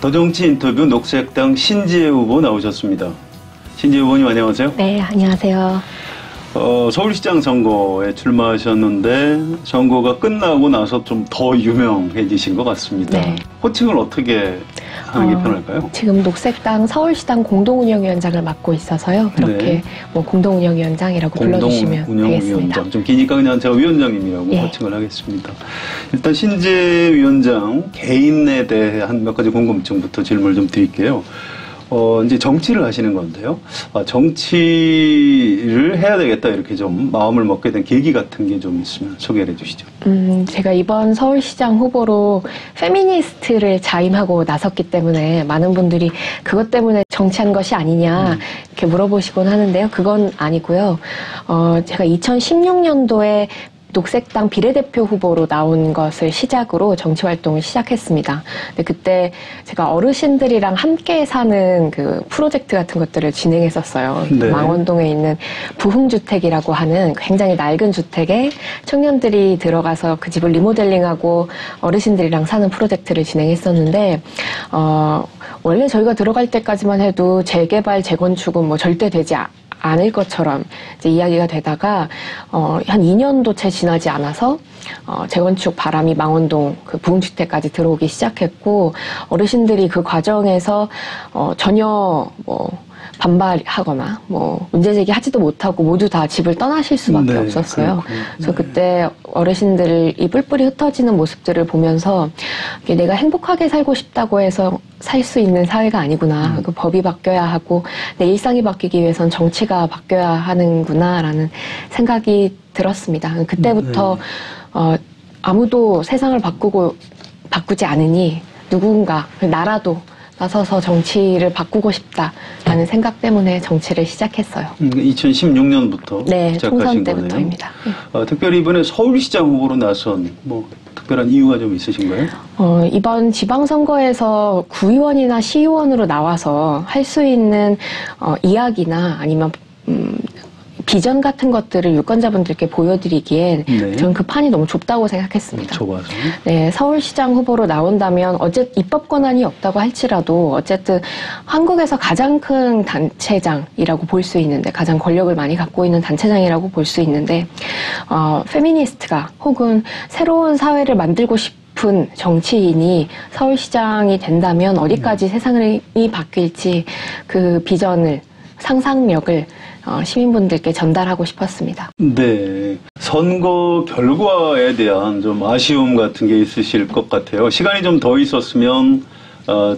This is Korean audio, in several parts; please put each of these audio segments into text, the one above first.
더정치 인터뷰 녹색당 신지혜 후보 나오셨습니다. 신지혜 후보님 안녕하세요. 네, 안녕하세요. 서울시장 선거에 출마하셨는데 선거가 끝나고 나서 좀 더 유명해지신 것 같습니다. 네. 호칭을 어떻게 하는 게 편할까요? 지금 녹색당 서울시당 공동운영위원장을 맡고 있어서요. 그렇게 네. 뭐 공동운영위원장이라고 불러주시면 되겠습니다. 좀 기니까 그냥 제가 위원장님이라고 예. 호칭을 하겠습니다. 일단 신재 위원장 개인에 대해 한 몇 가지 궁금증부터 질문을 좀 드릴게요. 이제 정치를 하시는 건데요. 정치를 해야 되겠다 이렇게 좀 마음을 먹게 된 계기 같은 게 좀 있으면 소개를 해주시죠. 제가 이번 서울시장 후보로 페미니스트를 자임하고 나섰기 때문에 많은 분들이 그것 때문에 정치한 것이 아니냐 이렇게 물어보시곤 하는데요. 그건 아니고요. 제가 2016년도에 녹색당 비례대표 후보로 나온 것을 시작으로 정치활동을 시작했습니다. 근데 그때 제가 어르신들이랑 함께 사는 그 프로젝트 같은 것들을 진행했었어요. 네. 망원동에 있는 부흥주택이라고 하는 굉장히 낡은 주택에 청년들이 들어가서 그 집을 리모델링하고 어르신들이랑 사는 프로젝트를 진행했었는데, 원래 저희가 들어갈 때까지만 해도 재개발, 재건축은 뭐 절대 되지 않을 것처럼 이제 이야기가 되다가 한 2년도 채 지나지 않아서 재건축 바람이 망원동 그 부흥주택까지 들어오기 시작했고, 어르신들이 그 과정에서 전혀 뭐 반발하거나 뭐 문제제기 하지도 못하고 모두 다 집을 떠나실 수밖에 없었어요. 그래서 그때 어르신들이 뿔뿔이 흩어지는 모습들을 보면서 내가 행복하게 살고 싶다고 해서 살 수 있는 사회가 아니구나. 그 법이 바뀌어야 하고 내 일상이 바뀌기 위해선 정치가 바뀌어야 하는구나라는 생각이 들었습니다. 그때부터 아무도 세상을 바꾸지 않으니 누군가, 나라도 나서서 정치를 바꾸고 싶다라는 생각 때문에 정치를 시작했어요. 2016년부터 네, 시작하신 총선 거네요. 때부터입니다. 특별히 이번에 서울시장 후보로 나선 뭐 특별한 이유가 좀 있으신가요? 이번 지방선거에서 구의원이나 시의원으로 나와서 할 수 있는 이야기나 아니면 비전 같은 것들을 유권자분들께 보여드리기엔 네. 저는 그 판이 너무 좁다고 생각했습니다. 좁아서. 네, 서울시장 후보로 나온다면 입법 권한이 없다고 할지라도 어쨌든 한국에서 가장 큰 단체장이라고 볼 수 있는데, 가장 권력을 많이 갖고 있는 단체장이라고 볼 수 있는데, 페미니스트가 혹은 새로운 사회를 만들고 싶은 정치인이 서울시장이 된다면 어디까지 세상이 바뀔지 그 비전을, 상상력을 시민분들께 전달하고 싶었습니다. 네. 선거 결과에 대한 좀 아쉬움 같은 게 있으실 것 같아요. 시간이 좀 더 있었으면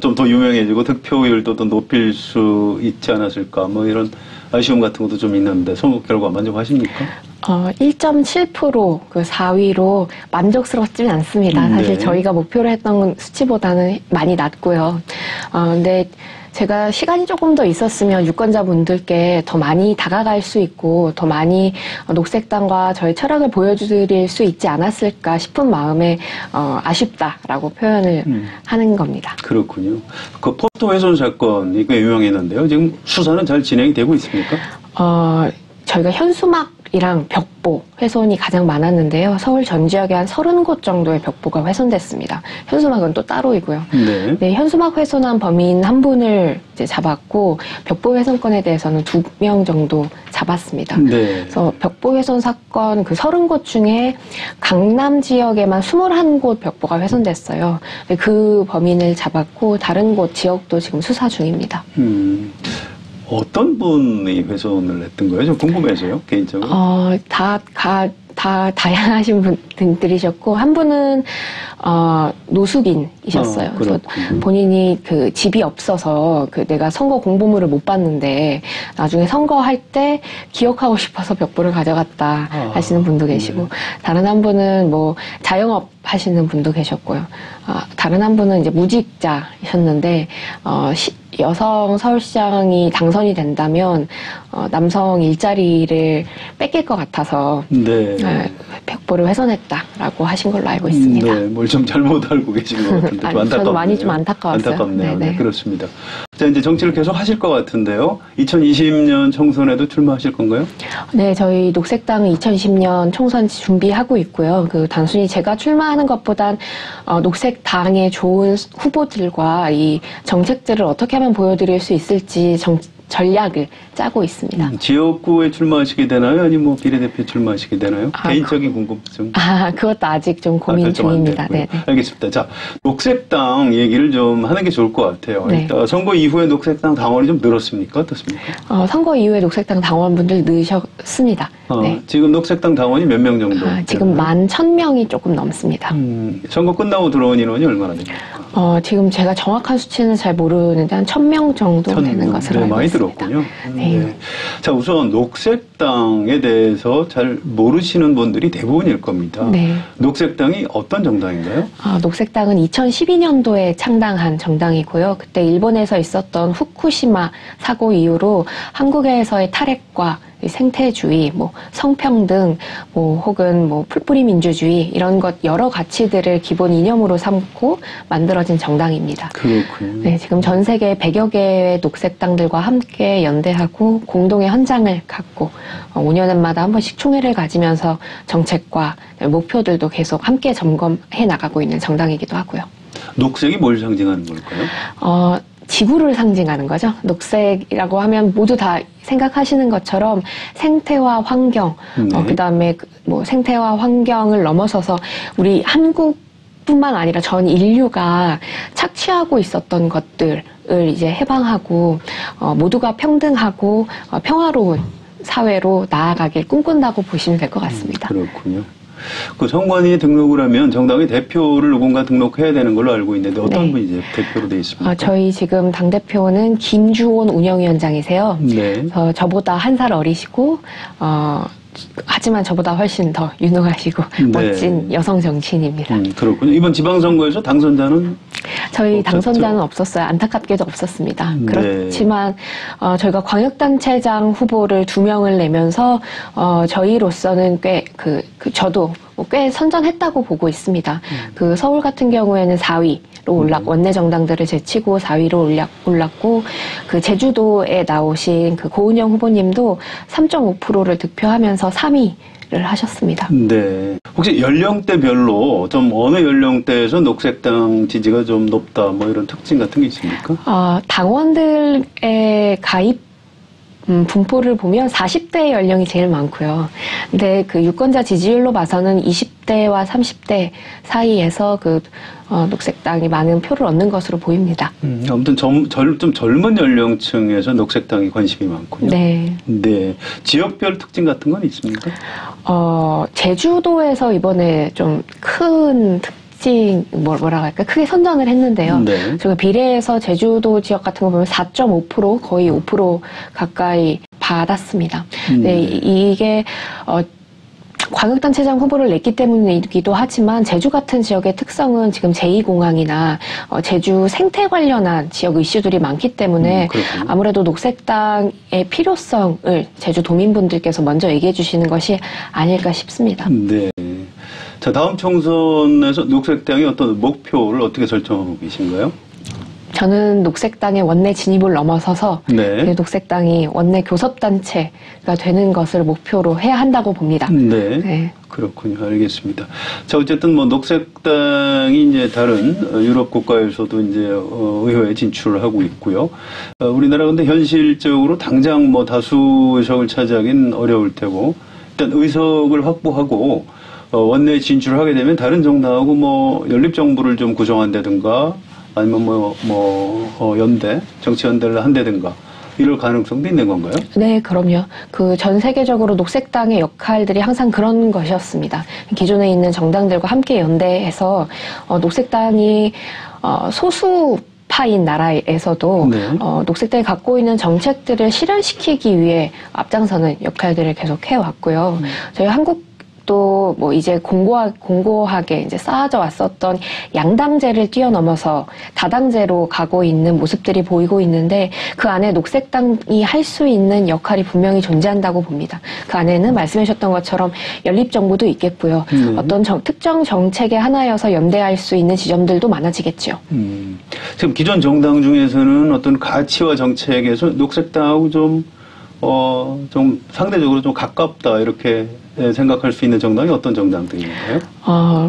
좀 더 유명해지고 득표율도 더 높일 수 있지 않았을까, 뭐 이런 아쉬움 같은 것도 좀 있는데 선거 결과 만족하십니까? 1.7% 그 4위로 만족스럽지는 않습니다. 사실 저희가 목표로 했던 수치보다는 많이 낮고요. 근데 제가 시간이 조금 더 있었으면 유권자분들께 더 많이 다가갈 수 있고 더 많이 녹색당과 저의 철학을 보여드릴 수 있지 않았을까 싶은 마음에 아쉽다라고 표현을 하는 겁니다. 그렇군요. 그 포토 훼손 사건이 꽤 유명했는데요. 지금 수사는 잘 진행이 되고 있습니까? 저희가 현수막이랑 벽보 훼손이 가장 많았는데요. 서울 전 지역에 한 30곳 정도의 벽보가 훼손됐습니다. 현수막은 또 따로이고요. 네, 현수막 훼손한 범인 한 분을 이제 잡았고, 벽보 훼손건에 대해서는 2명 정도 잡았습니다. 네. 그래서 벽보 훼손 사건 그 30곳 중에 강남 지역에만 21곳 벽보가 훼손됐어요. 그 범인을 잡았고 다른 곳 지역도 지금 수사 중입니다. 어떤 분이 훼손을 했던 거예요? 좀 궁금해서요, 개인적으로. 다 다양하신 분들이셨고, 한 분은 노숙인이셨어요. 그래서 본인이 그 집이 없어서 내가 선거 공보물을 못 봤는데 나중에 선거할 때 기억하고 싶어서 벽보를 가져갔다 하시는 분도 계시고, 다른 한 분은 뭐 자영업 하시는 분도 계셨고요. 다른 한 분은 이제 무직자셨는데 여성 서울시장이 당선이 된다면 남성 일자리를 뺏길 것 같아서 벽보를 훼손했다라고 하신 걸로 알고 있습니다. 네, 뭘 좀 잘못 알고 계신 것 같은데 좀 안타깝네요. 저도 많이 좀 안타까웠어요. 안타깝네요. 네, 그렇습니다. 자, 이제 정치를 계속 하실 것 같은데요. 2020년 총선에도 출마하실 건가요? 네, 저희 녹색당은 2020년 총선 준비하고 있고요. 단순히 제가 출마하는 것보단 녹색당의 좋은 후보들과 이 정책들을 어떻게 하면 보여드릴 수 있을지 전략을 짜고 있습니다. 지역구에 출마하시게 되나요? 아니면 뭐 비례대표 출마하시게 되나요? 개인적인 궁금증. 그것도 아직 좀 고민 중입니다. 네. 알겠습니다. 자, 녹색당 얘기를 좀 하는 게 좋을 것 같아요. 네. 일단 선거 이후에 녹색당 당원이 좀 늘었습니까? 어떻습니까? 선거 이후에 녹색당 당원분들 늘으셨습니다. 네. 지금 녹색당 당원이 몇 명 정도? 지금 11,000명이 조금 넘습니다. 선거 끝나고 들어온 인원이 얼마나 됩니까? 지금 제가 정확한 수치는 잘 모르는데 한 1,000명 정도 되는 것으로 알고 많이 있습니다. 들었군요. 네. 네. 자, 우선 녹색당에 대해서 잘 모르시는 분들이 대부분일 겁니다. 네. 녹색당이 어떤 정당인가요? 녹색당은 2012년도에 창당한 정당이고요. 그때 일본에서 있었던 후쿠시마 사고 이후로 한국에서의 탈핵과 생태주의, 성평등, 혹은 풀뿌리 민주주의 이런 것 여러 가치들을 기본 이념으로 삼고 만들어진 정당입니다. 그렇군요. 네, 지금 전 세계 100여 개의 녹색당들과 함께 연대하고 공동의 헌장을 갖고 5년마다 한 번씩 총회를 가지면서 정책과 목표들도 계속 함께 점검해 나가고 있는 정당이기도 하고요. 녹색이 뭘 상징하는 걸까요? 지구를 상징하는 거죠. 녹색이라고 하면 모두 다 생각하시는 것처럼 생태와 환경, 네. 그다음에 생태와 환경을 넘어서서 우리 한국뿐만 아니라 전 인류가 착취하고 있었던 것들을 이제 해방하고 모두가 평등하고 평화로운 사회로 나아가길 꿈꾼다고 보시면 될 것 같습니다. 그렇군요. 그 선관위에 등록을 하면 정당의 대표를 누군가 등록해야 되는 걸로 알고 있는데 어떤 네. 분이 이제 대표로 되어 있습니까? 저희 지금 당대표는 김주온 운영위원장이세요. 네. 그래서 저보다 한 살 어리시고, 하지만 저보다 훨씬 더 유능하시고 네. 멋진 여성 정치인입니다. 그렇군요. 이번 지방선거에서 당선자는 저희 없었죠? 당선자는 없었어요. 안타깝게도 없었습니다. 네. 그렇지만 저희가 광역단체장 후보를 2명을 내면서 저희로서는 저도 꽤 선전했다고 보고 있습니다. 서울 같은 경우에는 4위로 원내 정당들을 제치고 4위로 올랐고 제주도에 나오신 고은영 후보님도 3.5%를 득표하면서 3위를 하셨습니다. 네. 혹시 연령대별로 좀 어느 연령대에서 녹색당 지지가 좀 높다 이런 특징 같은 게 있습니까? 당원들의 가입 분포를 보면 40대 연령이 제일 많고요. 근데 유권자 지지율로 봐서는 20대와 30대 사이에서 녹색당이 많은 표를 얻는 것으로 보입니다. 아무튼 좀 젊은 연령층에서 녹색당이 관심이 많군요. 네. 네. 지역별 특징 같은 건 있습니까? 제주도에서 이번에 좀 큰 뭐라고 할까 크게 선전을 했는데요. 네. 저희가 비례해서 제주도 지역 같은 거 보면 4.5% 거의 5% 가까이 받았습니다. 네, 이게 광역단체장 후보를 냈기 때문이기도 하지만 제주 같은 지역의 특성은 지금 제2공항이나 제주 생태 관련한 지역 이슈들이 많기 때문에 아무래도 녹색당의 필요성을 제주 도민분들께서 먼저 얘기해 주시는 것이 아닐까 싶습니다. 네. 자, 다음 총선에서 녹색당이 어떤 목표를 어떻게 설정하고 계신가요? 저는 녹색당의 원내 진입을 넘어서서 네. 녹색당이 원내 교섭단체가 되는 것을 목표로 해야 한다고 봅니다. 네. 네. 그렇군요. 알겠습니다. 자, 어쨌든 녹색당이 이제 다른 유럽 국가에서도 이제 의회에 진출을 하고 있고요. 우리나라 근데 현실적으로 당장 다수의석을 차지하기는 어려울 테고 일단 의석을 확보하고 원내에 진출을 하게 되면 다른 정당하고 연립정부를 좀 구성한다든가 아니면 연대, 정치연대를 한다든가 이럴 가능성도 있는 건가요? 네, 그럼요. 전 세계적으로 녹색당의 역할들이 항상 그런 것이었습니다. 기존에 있는 정당들과 함께 연대해서 녹색당이 소수 파인 나라에서도 네. 녹색당이 갖고 있는 정책들을 실현시키기 위해 앞장서는 역할들을 계속 해왔고요. 저희 한국 아직도 뭐 이제 공고하게 이제 쌓아져 왔었던 양당제를 뛰어넘어서 다당제로 가고 있는 모습들이 보이고 있는데 그 안에 녹색당이 할 수 있는 역할이 분명히 존재한다고 봅니다. 그 안에는 말씀해 주셨던 것처럼 연립정부도 있겠고요. 어떤 특정 정책의 하나여서 연대할 수 있는 지점들도 많아지겠죠. 지금 기존 정당 중에서는 어떤 가치와 정책에서 녹색당하고 좀 상대적으로 좀 가깝다, 이렇게 생각할 수 있는 정당이 어떤 정당들인가요?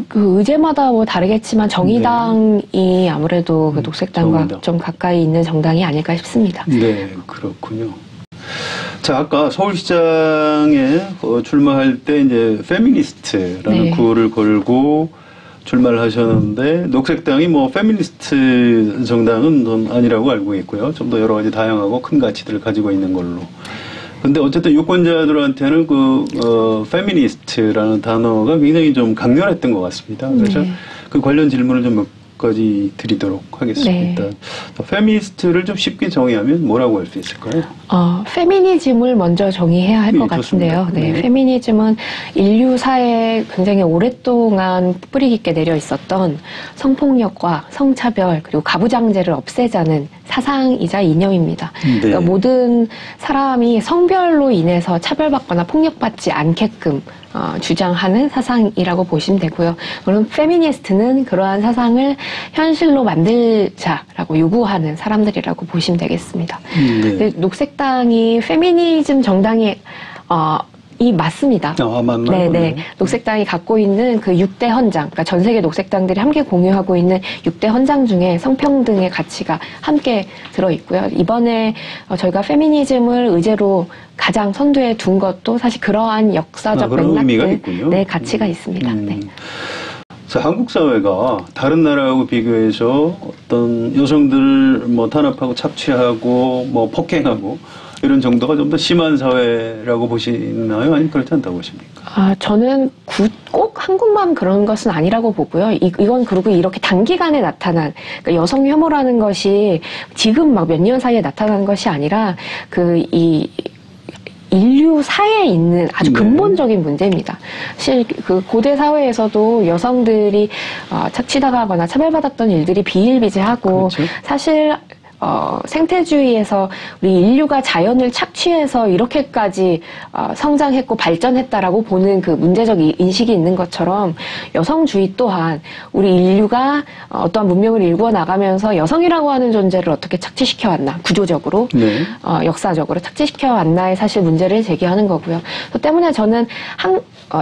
그 의제마다 뭐 다르겠지만 정의당이 아무래도 그 녹색당과 정의당. 좀 가까이 있는 정당이 아닐까 싶습니다. 네, 그렇군요. 자, 아까 서울시장에 출마할 때 이제 페미니스트라는 네. 구호를 걸고 출마를 하셨는데, 녹색당이 뭐 페미니스트 정당은 좀 아니라고 알고 있고요. 좀 더 여러 가지 다양하고 큰 가치들을 가지고 있는 걸로. 근데 어쨌든 유권자들한테는 페미니스트라는 단어가 굉장히 좀 강렬했던 것 같습니다. 그래서 그 관련 질문을 좀 몇 가지 드리도록 하겠습니다. 네. 페미니스트를 좀 쉽게 정의하면 뭐라고 할 수 있을까요? 페미니즘을 먼저 정의해야 할 것 같은데요. 네, 네. 페미니즘은 인류 사회에 굉장히 오랫동안 뿌리 깊게 내려 있었던 성폭력과 성차별 그리고 가부장제를 없애자는 사상이자 이념입니다. 네. 그러니까 모든 사람이 성별로 인해서 차별받거나 폭력받지 않게끔 주장하는 사상이라고 보시면 되고요. 물론 페미니스트는 그러한 사상을 현실로 만들자라고 요구하는 사람들이라고 보시면 되겠습니다. 네. 근데 녹색당이 페미니즘 정당이 이 맞습니다. 맞나요? 네네. 네. 녹색당이 갖고 있는 그 6대 헌장, 그러니까 전 세계 녹색당들이 함께 공유하고 있는 6대 헌장 중에 성평등의 가치가 함께 들어있고요. 이번에 저희가 페미니즘을 의제로 가장 선두에 둔 것도 사실 그러한 역사적 그런 의미가 맥락들, 있군요. 네, 가치가 있습니다. 네. 자, 한국 사회가 다른 나라하고 비교해서 어떤 여성들을 뭐 탄압하고 착취하고 뭐 폭행하고 이런 정도가 좀 더 심한 사회라고 보시나요? 아니면 그렇지 않다고 보십니까? 저는 꼭 한국만 그런 것은 아니라고 보고요. 이건 그리고 이렇게 단기간에 나타난 그러니까 여성 혐오라는 것이 지금 막 몇 년 사이에 나타난 것이 아니라 인류 사회에 있는 아주 네. 근본적인 문제입니다. 사실 그 고대 사회에서도 여성들이 착취당하거나 차별받았던 일들이 비일비재하고 그렇죠. 사실 생태주의에서 우리 인류가 자연을 착취해서 이렇게까지 성장했고 발전했다라고 보는 그 문제적 인식이 있는 것처럼 여성주의 또한 우리 인류가 어떠한 문명을 일구어 나가면서 여성이라고 하는 존재를 어떻게 착취시켜 왔나 구조적으로 네. 역사적으로 착취시켜 왔나의 사실 문제를 제기하는 거고요. 그 때문에 저는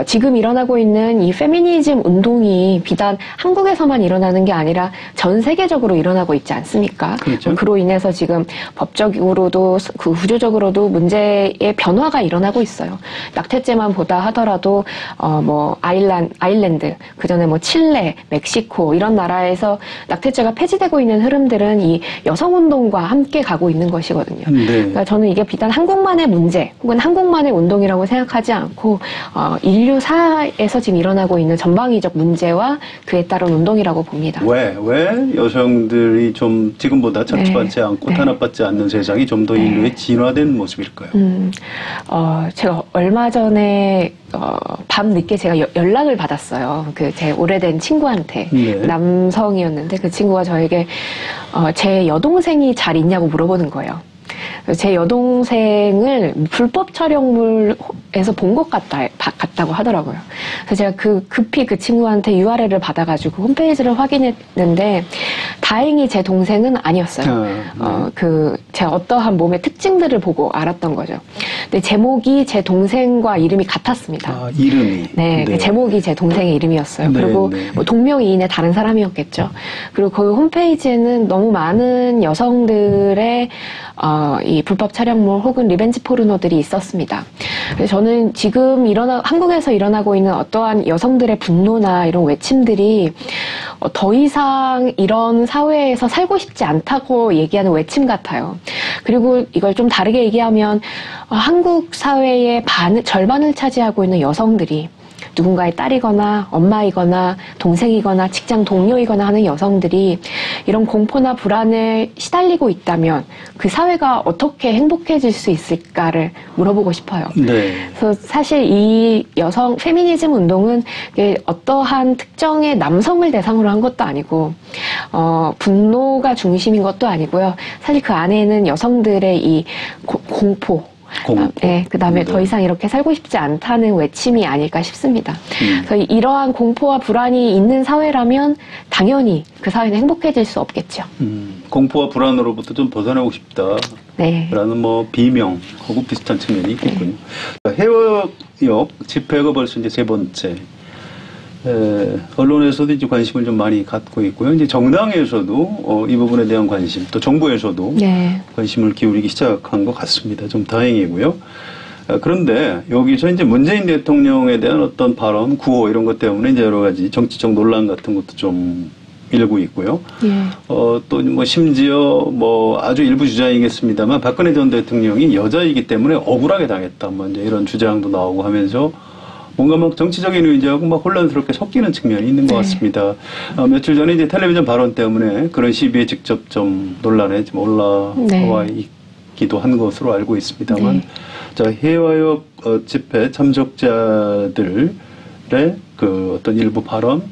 지금 일어나고 있는 이 페미니즘 운동이 비단 한국에서만 일어나는 게 아니라 전 세계적으로 일어나고 있지 않습니까? 그렇죠. 그로 인해서 지금 법적으로도 그 구조적으로도 문제의 변화가 일어나고 있어요. 낙태죄만 보다 하더라도 뭐 아일랜드 그전에 뭐 칠레, 멕시코 이런 나라에서 낙태죄가 폐지되고 있는 흐름들은 이 여성 운동과 함께 가고 있는 것이거든요. 네. 그러니까 저는 이게 비단 한국만의 문제 혹은 한국만의 운동이라고 생각하지 않고 인류 사회에서 지금 일어나고 있는 전방위적 문제와 그에 따른 운동이라고 봅니다. 왜 여성들이 좀 지금보다 착취받지 않고 네. 탄압받지 않는 세상이 좀 더 인류의 진화된 모습일까요? 제가 얼마 전에 밤 늦게 제가 연락을 받았어요. 제 오래된 친구한테 네. 남성이었는데 그 친구가 저에게 제 여동생이 잘 있냐고 물어보는 거예요. 제 여동생을 불법 촬영물에서 본 것 같다고 하더라고요. 그래서 제가 급히 그 친구한테 URL을 받아가지고 홈페이지를 확인했는데 다행히 제 동생은 아니었어요. 제가 어떠한 몸의 특징들을 보고 알았던 거죠. 근데 제목이 제 동생과 이름이 같았습니다. 이름이. 네, 그 제목이 제 동생의 이름이었어요. 네, 그리고 네. 뭐 동명이인의 다른 사람이었겠죠. 그리고 그 홈페이지에는 너무 많은 여성들의 이 불법 촬영물 혹은 리벤지 포르노들이 있었습니다. 그래서 저는 지금 한국에서 일어나고 있는 어떠한 여성들의 분노나 이런 외침들이 더 이상 이런 사회에서 살고 싶지 않다고 얘기하는 외침 같아요. 그리고 이걸 좀 다르게 얘기하면 한국 사회의 절반을 차지하고 있는 여성들이 누군가의 딸이거나 엄마이거나 동생이거나 직장 동료이거나 하는 여성들이 이런 공포나 불안에 시달리고 있다면 그 사회가 어떻게 행복해질 수 있을까를 물어보고 싶어요. 네. 그래서 사실 이 여성 페미니즘 운동은 어떠한 특정의 남성을 대상으로 한 것도 아니고 분노가 중심인 것도 아니고요. 사실 그 안에는 여성들의 이 공포, 네, 그다음에 더 이상 이렇게 살고 싶지 않다는 외침이 아닐까 싶습니다. 그래서 이러한 공포와 불안이 있는 사회라면 당연히 그 사회는 행복해질 수 없겠죠. 공포와 불안으로부터 좀 벗어나고 싶다. 네. 라는 뭐 비명하고 비슷한 측면이 있겠군요. 네. 해외역 집회가 벌써 이제 세 번째. 언론에서도 이제 관심을 좀 많이 갖고 있고요. 이제 정당에서도 이 부분에 대한 관심, 또 정부에서도 네. 관심을 기울이기 시작한 것 같습니다. 좀 다행이고요. 그런데 여기서 이제 문재인 대통령에 대한 어떤 발언, 구호 이런 것 때문에 이제 여러 가지 정치적 논란 같은 것도 좀 일고 있고요. 예. 또 뭐 심지어 뭐 아주 일부 주장이겠습니다만 박근혜 전 대통령이 여자이기 때문에 억울하게 당했다. 뭐 이제 이런 주장도 나오고 하면서 뭔가 막 정치적인 의지하고 막 혼란스럽게 섞이는 측면이 있는 것 같습니다. 며칠 전에 이제 텔레비전 발언 때문에 그런 시비에 직접 좀 논란에 좀 올라와 있기도 한 것으로 알고 있습니다만, 자, 해외역 집회 참석자들의 그 어떤 일부 발언,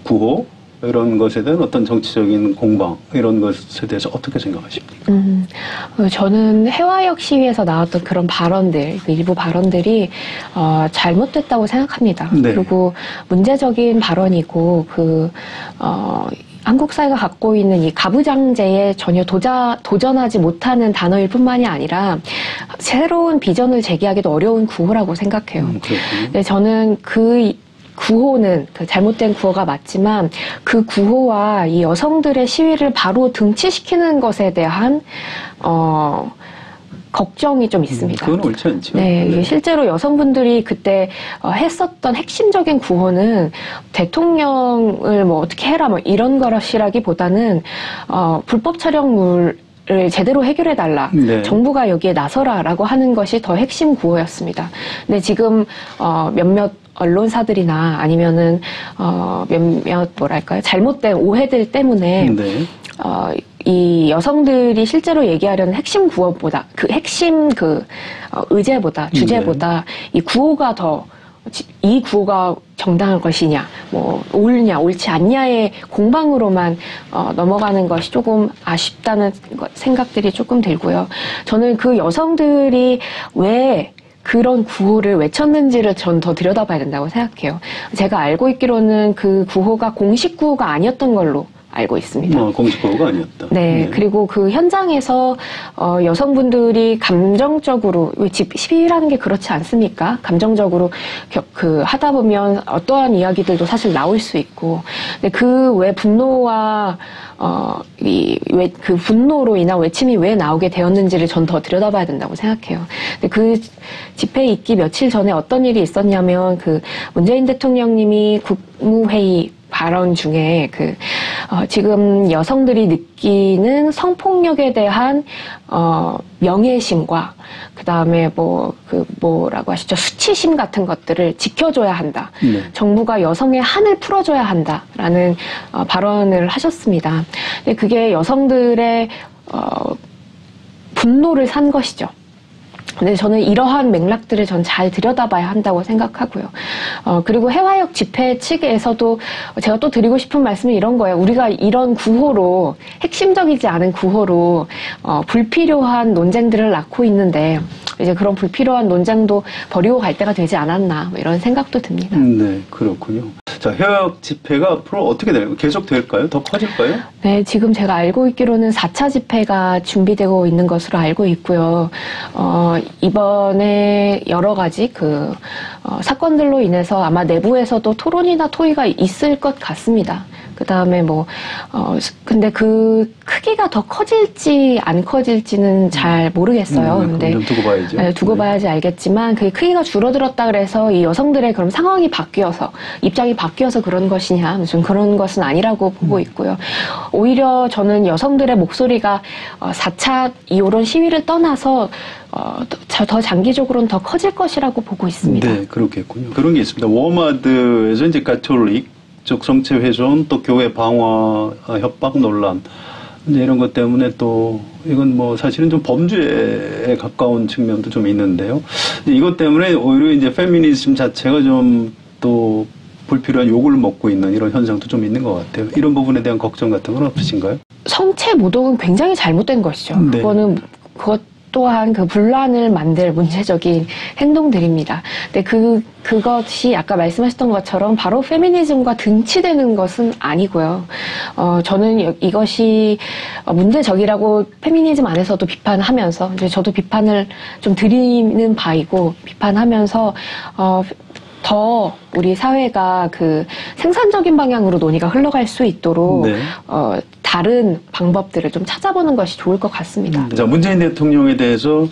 구호, 이런 것에 대한 어떤 정치적인 공방, 이런 것에 대해서 어떻게 생각하십니까? 저는 해화역 시위에서 나왔던 그런 발언들, 그 일부 발언들이 잘못됐다고 생각합니다. 네. 그리고 문제적인 발언이고 한국 사회가 갖고 있는 이 가부장제에 전혀 도전하지 못하는 단어일 뿐만이 아니라 새로운 비전을 제기하기도 어려운 구호라고 생각해요. 네, 저는 그 구호는 잘못된 구호가 맞지만 그 구호와 이 여성들의 시위를 바로 등치시키는 것에 대한 걱정이 좀 있습니다. 그건 옳지 않죠. 네, 실제로 여성분들이 그때 했었던 핵심적인 구호는 대통령을 뭐 어떻게 해라 뭐 이런 것이라기보다는 불법 촬영물 를 제대로 해결해달라. 네. 정부가 여기에 나서라라고 하는 것이 더 핵심 구호였습니다. 근데 지금 몇몇 언론사들이나 아니면은 몇몇 뭐랄까요 잘못된 오해들 때문에 이 여성들이 실제로 얘기하려는 핵심 구호보다 그 핵심 의제보다 주제보다 이 구호가 이 구호가 정당한 것이냐, 뭐 옳냐, 옳지 않냐의 공방으로만 넘어가는 것이 조금 아쉽다는 생각들이 조금 들고요. 저는 그 여성들이 왜 그런 구호를 외쳤는지를 전 더 들여다봐야 된다고 생각해요. 제가 알고 있기로는 그 구호가 공식 구호가 아니었던 걸로 알고 있습니다. 공식 구호가 아니었다. 네, 그리고 그 현장에서 여성분들이 감정적으로 시위라는 게 그렇지 않습니까? 감정적으로 하다 보면 어떠한 이야기들도 사실 나올 수 있고, 근데 그 왜 분노와 그 분노로 인한 외침이 왜 나오게 되었는지를 전 더 들여다봐야 된다고 생각해요. 근데 그 집회 있기 며칠 전에 어떤 일이 있었냐면 문재인 대통령님이 국무회의 발언 중에 지금 여성들이 느끼는 성폭력에 대한 명예심과 그다음에 뭐라고 하시죠? 수치심 같은 것들을 지켜줘야 한다. 정부가 여성의 한을 풀어줘야 한다라는 발언을 하셨습니다. 근데 그게 여성들의 분노를 산 것이죠. 근데 저는 이러한 맥락들을 전 잘 들여다봐야 한다고 생각하고요. 그리고 해화역 집회 측에서도 제가 또 드리고 싶은 말씀은 이런 거예요. 우리가 이런 구호로, 핵심적이지 않은 구호로 불필요한 논쟁들을 낳고 있는데 이제 그런 불필요한 논쟁도 버리고 갈 때가 되지 않았나 뭐 이런 생각도 듭니다. 네, 그렇군요. 자, 해화역 집회가 앞으로 어떻게 될까요? 계속 될까요? 더 커질까요? 네, 지금 제가 알고 있기로는 4차 집회가 준비되고 있는 것으로 알고 있고요. 이번에 여러 가지 사건들로 인해서 아마 내부에서도 토론이나 토의가 있을 것 같습니다. 그다음에 근데 그 크기가 더 커질지 안 커질지는 잘 모르겠어요. 근데 좀 두고 봐야죠. 네, 두고 봐야지 알겠지만 그 크기가 줄어들었다 그래서 이 여성들의 그럼 상황이 바뀌어서 입장이 바뀌어서 그런 것이냐 무슨 그런 것은 아니라고 보고 있고요. 오히려 저는 여성들의 목소리가 4차 이호론 시위를 떠나서 더 장기적으로는 더 커질 것이라고 보고 있습니다. 네, 그렇겠군요. 그런 게 있습니다. 워마드에서 이제 가톨릭 쪽 성체 훼손 또 교회 방화 협박 논란 이제 이런 것 때문에 또 이건 뭐 사실은 좀 범죄에 가까운 측면도 좀 있는데요. 이것 때문에 오히려 이제 페미니즘 자체가 좀 또 불필요한 욕을 먹고 있는 이런 현상도 좀 있는 것 같아요. 이런 부분에 대한 걱정 같은 건 없으신가요? 성체 모독은 굉장히 잘못된 것이죠. 네. 그것 또한 그 분란을 만들 문제적인 행동들입니다. 근데 그것이 아까 말씀하셨던 것처럼 바로 페미니즘과 등치되는 것은 아니고요. 저는 이것이 문제적이라고 페미니즘 안에서도 비판하면서 이제 저도 비판을 좀 드리는 바이고 비판하면서 더 우리 사회가 그 생산적인 방향으로 논의가 흘러갈 수 있도록 네. 다른 방법들을 좀 찾아보는 것이 좋을 것 같습니다. 자, 문재인 대통령에 대해서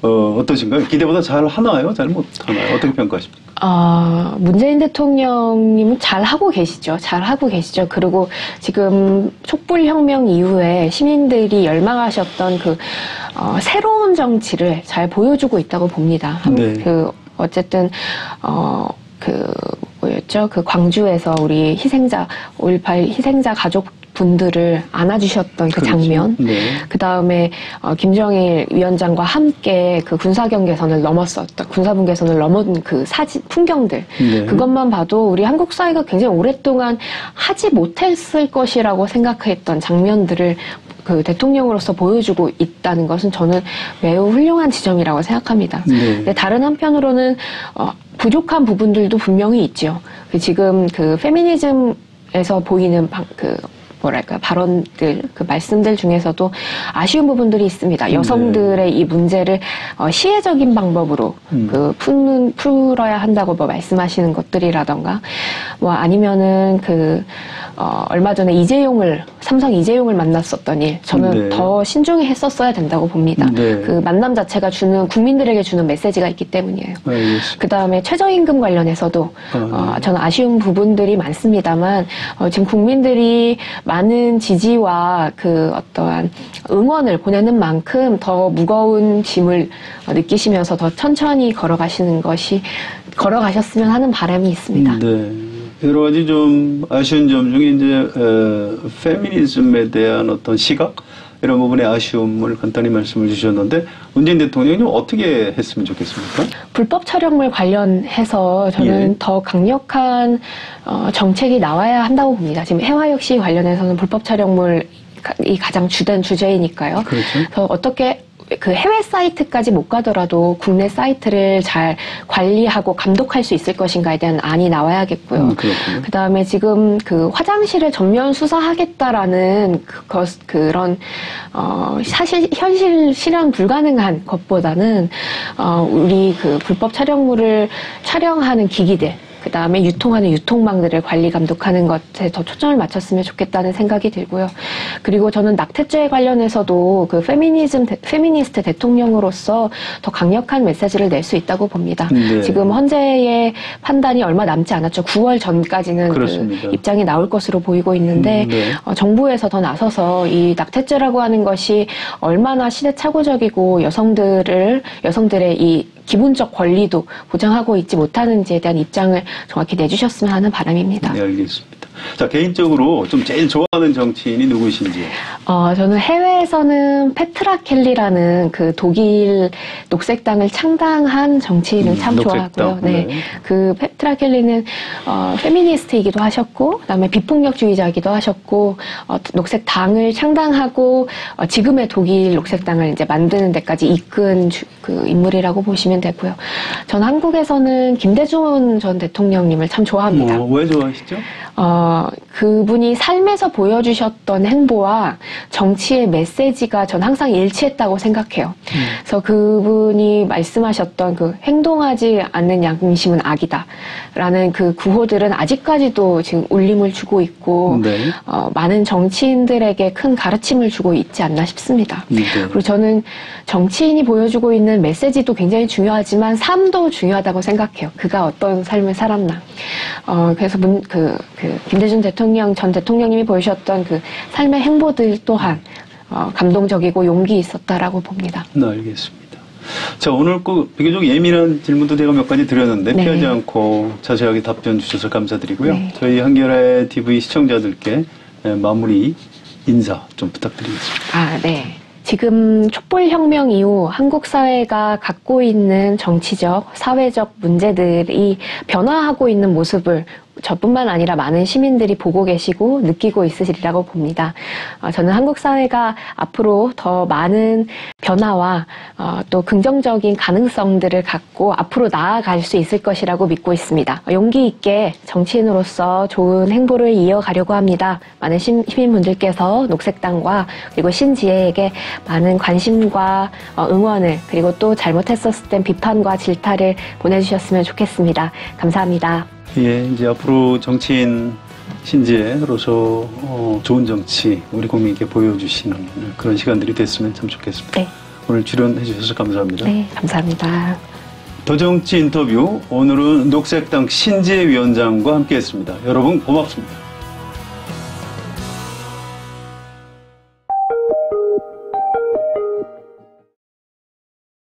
어떠신가요? 기대보다 잘 하나요? 잘 못하나요? 어떻게 평가하십니까? 문재인 대통령님은 잘하고 계시죠. 잘하고 계시죠. 그리고 지금 촛불혁명 이후에 시민들이 열망하셨던 새로운 정치를 잘 보여주고 있다고 봅니다. 네. 어쨌든, 뭐였죠? 광주에서 우리 희생자, 5.18 희생자 가족분들을 안아주셨던 그 그렇죠. 장면. 네. 그 다음에, 김정일 위원장과 함께 군사분 개선을 넘은 그 풍경들. 네. 그것만 봐도 우리 한국 사회가 굉장히 오랫동안 하지 못했을 것이라고 생각했던 장면들을 대통령으로서 보여주고 있다는 것은 저는 매우 훌륭한 지점이라고 생각합니다. 네. 근데 다른 한편으로는 부족한 부분들도 분명히 있죠. 지금 페미니즘에서 보이는 발언들, 말씀들 중에서도 아쉬운 부분들이 있습니다. 여성들의 이 문제를 시혜적인 방법으로 풀어야 한다고 말씀하시는 것들이라던가, 아니면은 얼마 전에 삼성 이재용을 만났었던 일, 저는 네. 더 신중히 했었어야 된다고 봅니다. 네. 만남 자체가 국민들에게 주는 메시지가 있기 때문이에요. 알겠습니다. 그 다음에 최저임금 관련해서도, 저는 아쉬운 부분들이 많습니다만, 지금 국민들이 많은 지지와 어떠한 응원을 보내는 만큼 더 무거운 짐을 느끼시면서 더 천천히 걸어가셨으면 하는 바람이 있습니다. 네. 여러 가지 좀 아쉬운 점 중에 이제 페미니즘에 대한 어떤 시각 이런 부분의 아쉬움을 간단히 말씀을 주셨는데 문재인 대통령이 어떻게 했으면 좋겠습니까? 불법 촬영물 관련해서 저는 예. 더 강력한 정책이 나와야 한다고 봅니다. 지금 해화역시 관련해서는 불법 촬영물이 가장 주된 주제이니까요. 그렇죠. 그래서 어떻게 해외 사이트까지 못 가더라도 국내 사이트를 잘 관리하고 감독할 수 있을 것인가에 대한 안이 나와야겠고요. 그렇군요. 그다음에 지금 화장실을 전면 수사하겠다라는 그런 사실 현실 실현 불가능한 것보다는 우리 불법 촬영물을 촬영하는 기기들 그 다음에 유통하는 유통망들을 관리 감독하는 것에 더 초점을 맞췄으면 좋겠다는 생각이 들고요. 그리고 저는 낙태죄 관련해서도 페미니스트 대통령으로서 더 강력한 메시지를 낼 수 있다고 봅니다. 네. 지금 헌재의 판단이 얼마 남지 않았죠. 9월 전까지는 입장이 나올 것으로 보이고 있는데 네. 정부에서 더 나서서 이 낙태죄라고 하는 것이 얼마나 시대착오적이고 여성들의 이 기본적 권리도 보장하고 있지 못하는지에 대한 입장을 정확히 내주셨으면 하는 바람입니다. 네, 알겠습니다. 자, 개인적으로 좀 제일 좋아하는 정치인이 누구신지? 저는 해외에서는 페트라 켈리라는 독일 녹색당을 창당한 정치인을 참 녹색당. 좋아하고요. 네. 페트라 켈리는 페미니스트이기도 하셨고, 그다음에 비폭력주의자이기도 하셨고, 녹색당을 창당하고 지금의 독일 녹색당을 이제 만드는 데까지 이끈 인물이라고 보시면 되고요. 전 한국에서는 김대중 전 대통령님을 참 좋아합니다. 왜 좋아하시죠? 그분이 삶에서 보여주셨던 행보와 정치의 메시지가 전 항상 일치했다고 생각해요. 그래서 그분이 말씀하셨던 그 행동하지 않는 양심은 악이다 라는 그 구호들은 아직까지도 지금 울림을 주고 있고 네. 많은 정치인들에게 큰 가르침을 주고 있지 않나 싶습니다. 네. 그리고 저는 정치인이 보여주고 있는 메시지도 굉장히 중요하지만 삶도 중요하다고 생각해요. 그가 어떤 삶을 살았나. 그래서 김대중 전 대통령님이 보여주셨던 그 삶의 행보들 또한 감동적이고 용기 있었다라고 봅니다. 네, 알겠습니다. 자, 오늘 비교적 예민한 질문도 제가 몇 가지 드렸는데 네. 피하지 않고 자세하게 답변 주셔서 감사드리고요. 네. 저희 한겨레 TV 시청자들께 마무리 인사 좀 부탁드리겠습니다. 네. 지금 촛불혁명 이후 한국 사회가 갖고 있는 정치적, 사회적 문제들이 변화하고 있는 모습을 저뿐만 아니라 많은 시민들이 보고 계시고 느끼고 있으시리라고 봅니다. 저는 한국 사회가 앞으로 더 많은 변화와 또 긍정적인 가능성들을 갖고 앞으로 나아갈 수 있을 것이라고 믿고 있습니다. 용기 있게 정치인으로서 좋은 행보를 이어가려고 합니다. 많은 시민분들께서 녹색당과 그리고 신지혜에게 많은 관심과 응원을 그리고 또 잘못했었을 땐 비판과 질타를 보내주셨으면 좋겠습니다. 감사합니다. 예, 이제 앞으로 정치인 신지혜로서 좋은 정치 우리 국민께 보여주시는 그런 시간들이 됐으면 참 좋겠습니다. 네. 오늘 출연해 주셔서 감사합니다. 네, 감사합니다. 더 정치 인터뷰 오늘은 녹색당 신지혜 위원장과 함께했습니다. 여러분 고맙습니다.